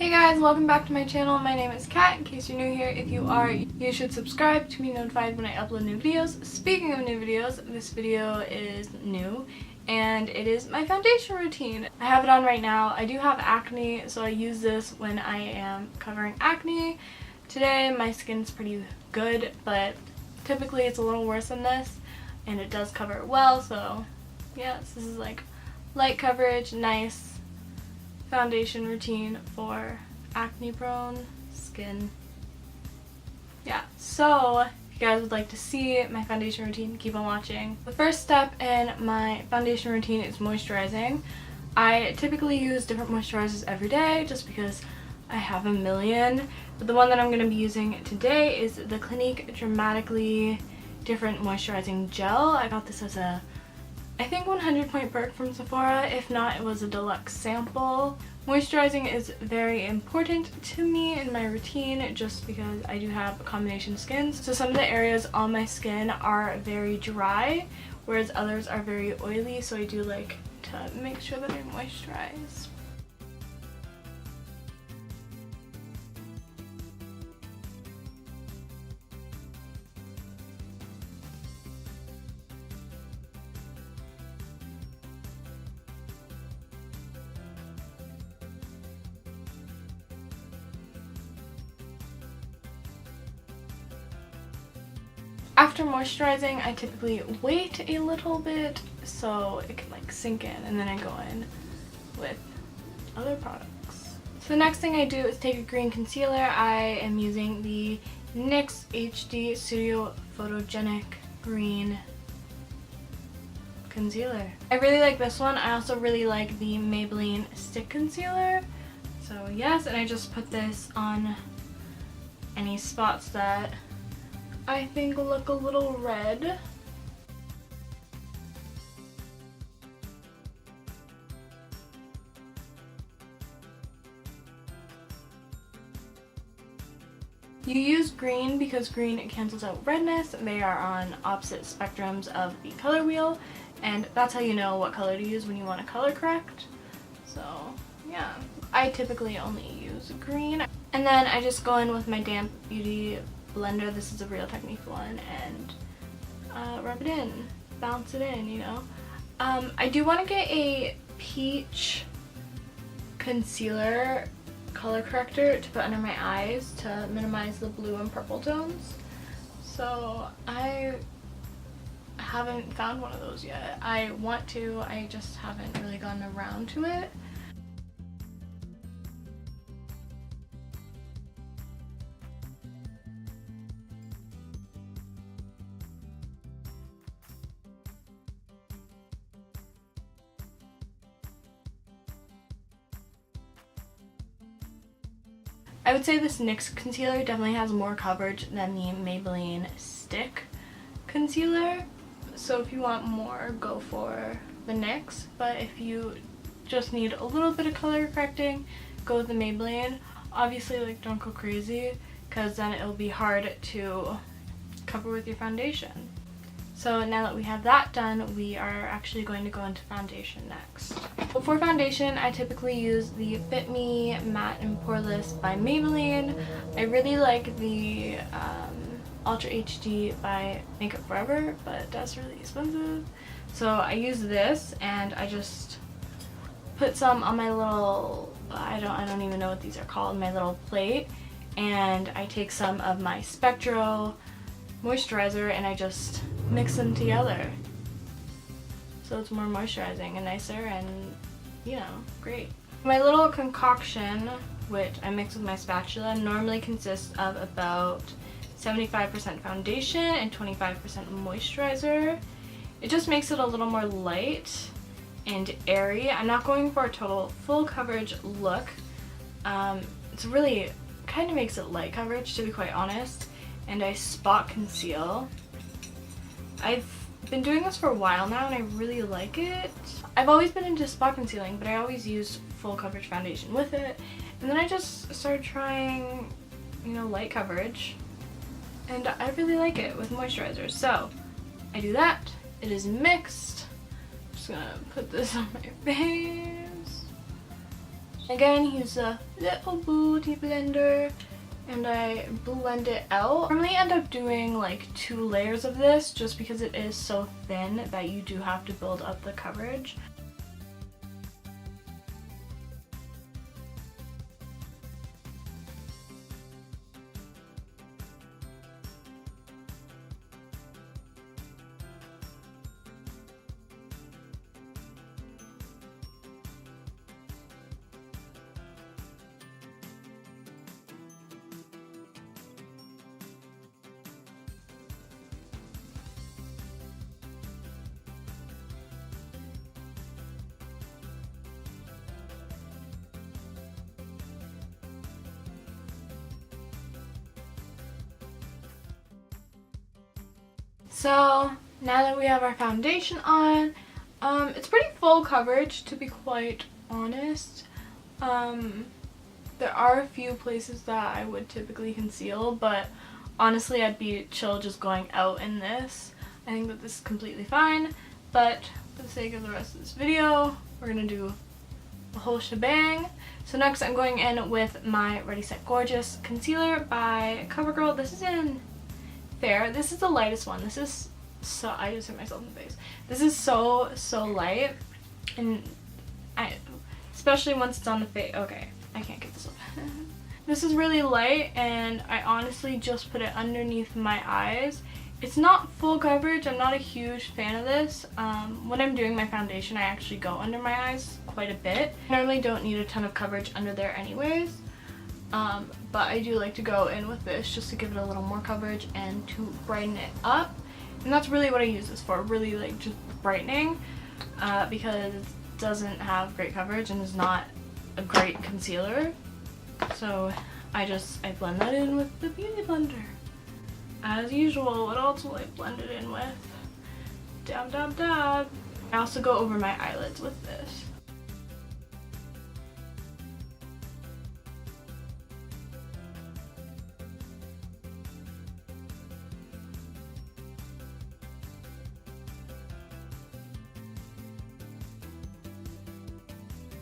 Hey guys, welcome back to my channel. My name is Kat. In case you're new here, if you are, you should subscribe to be notified when I upload new videos. Speaking of new videos, this video is new and it is my foundation routine. I have it on right now. I do have acne, so I use this when I am covering acne. Today my skin's pretty good, but typically it's a little worse than this and it does cover it well, so yes, this is like light coverage, nice foundation routine for acne prone skin. Yeah, so if you guys would like to see my foundation routine, keep on watching. The first step in my foundation routine is moisturizing. I typically use different moisturizers every day just because I have a million, but the one that I'm going to be using today is the Clinique Dramatically Different Moisturizing Gel. I got this as a, I think, 100 point perk from Sephora. If not, it was a deluxe sample. Moisturizing is very important to me in my routine just because I do have combination skins. So some of the areas on my skin are very dry, whereas others are very oily, so I do like to make sure that I moisturize. After moisturizing, I typically wait a little bit so it can like sink in, and then I go in with other products. So the next thing I do is take a green concealer. I am using the NYX HD Studio Photogenic Green Concealer. I really like this one. I also really like the Maybelline Stick Concealer. So yes, and I just put this on any spots that I think look a little red. You use green because green cancels out redness. They are on opposite spectrums of the color wheel, and that's how you know what color to use when you want to color correct. So yeah, I typically only use green. And then I just go in with my damp beauty blender. This is a Real Technique one, and rub it in, bounce it in, you know. I do want to get a peach concealer color corrector to put under my eyes to minimize the blue and purple tones. So I haven't found one of those yet. I want to, I just haven't really gotten around to it. I would say this NYX concealer definitely has more coverage than the Maybelline Stick Concealer. So if you want more, go for the NYX. But if you just need a little bit of color correcting, go with the Maybelline. Obviously, like, don't go crazy, because then it'll be hard to cover with your foundation. So now that we have that done, we are actually going to go into foundation next. For foundation, I typically use the Fit Me Matte and Poreless by Maybelline. I really like the Ultra HD by Makeup Forever, but that's really expensive. So I use this, and I just put some on my little, I don't even know what these are called, my little plate, and I take some of my Spectro moisturizer and I just mix them together, so it's more moisturizing and nicer and, you know, great. My little concoction, which I mix with my spatula, normally consists of about 75% foundation and 25% moisturizer. It just makes it a little more light and airy. I'm not going for a total full coverage look. It's really kind of makes it light coverage, to be quite honest. And I spot conceal. I've been doing this for a while now and I really like it. I've always been into spot concealing, but I always used full coverage foundation with it. And then I just started trying, you know, light coverage. And I really like it with moisturizer. So I do that. It is mixed. I'm just gonna put this on my face. Again, use a little beauty blender and I blend it out. I normally end up doing like 2 layers of this just because it is so thin that you do have to build up the coverage. So now that we have our foundation on, it's pretty full coverage, to be quite honest. There are a few places that I would typically conceal, but honestly I'd be chill just going out in this. I think that this is completely fine, but for the sake of the rest of this video, we're gonna do the whole shebang. So next I'm going in with my Ready Set Gorgeous concealer by CoverGirl. This is in Fair. This is the lightest one. This is so, I just hit myself in the face. This is so light, and especially once it's on the face. Okay, I can't get this up. This is really light, and I honestly just put it underneath my eyes. It's not full coverage. I'm not a huge fan of this. When I'm doing my foundation, I actually go under my eyes quite a bit. I normally don't need a ton of coverage under there anyways. But I do like to go in with this just to give it a little more coverage and to brighten it up. And that's really what I use this for, really like just brightening, because it doesn't have great coverage and is not a great concealer. So I blend that in with the beauty blender. As usual, what else will I blend it in with? Dab, dab, dab. I also go over my eyelids with this.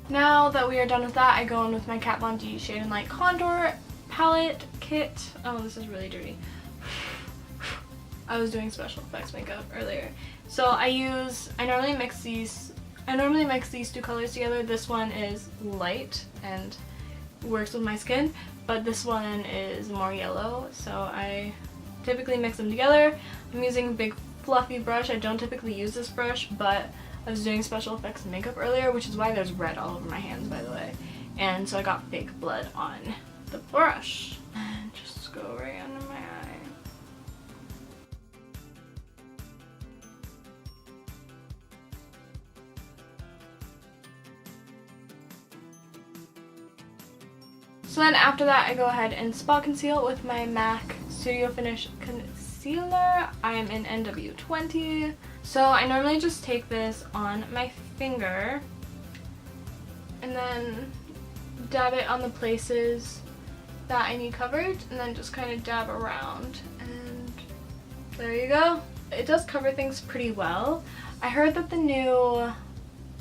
Now that we are done with that, I go in with my Kat Von D Shade and Light Contour Palette Kit. Oh, this is really dirty. I was doing special effects makeup earlier. So I normally mix these 2 colors together. This one is light and works with my skin, but this one is more yellow, so I typically mix them together. I'm using a big fluffy brush. I don't typically use this brush, but I was doing special effects and makeup earlier, which is why there's red all over my hands, by the way. And so I got fake blood on the brush. And just go right under my eye. So then after that, I go ahead and spot conceal with my MAC Studio Finish Concealer. I am in NW20. So I normally just take this on my finger and then dab it on the places that I need coverage, and then just kind of dab around, and there you go. It does cover things pretty well. I heard that the new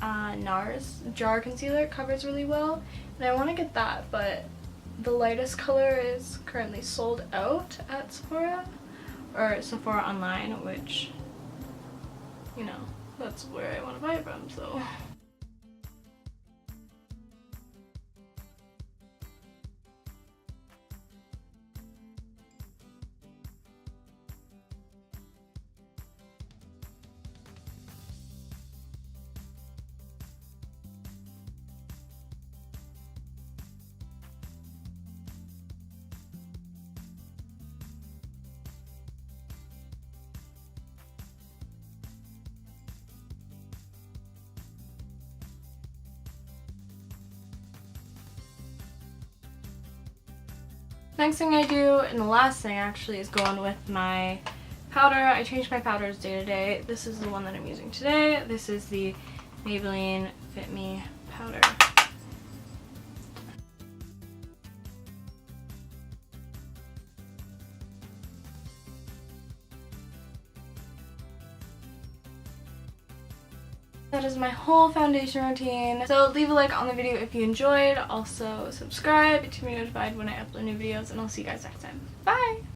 NARS Jar Concealer covers really well, and I want to get that, but the lightest color is currently sold out at Sephora, or Sephora online, which, you know, that's where I want to buy it from, so. Next thing I do, and the last thing actually, is go on with my powder. I change my powders day to day. This is the one that I'm using today. This is the Maybelline Fit Me powder. That is my whole foundation routine. So leave a like on the video if you enjoyed. Also subscribe to be notified when I upload new videos, and I'll see you guys next time. Bye!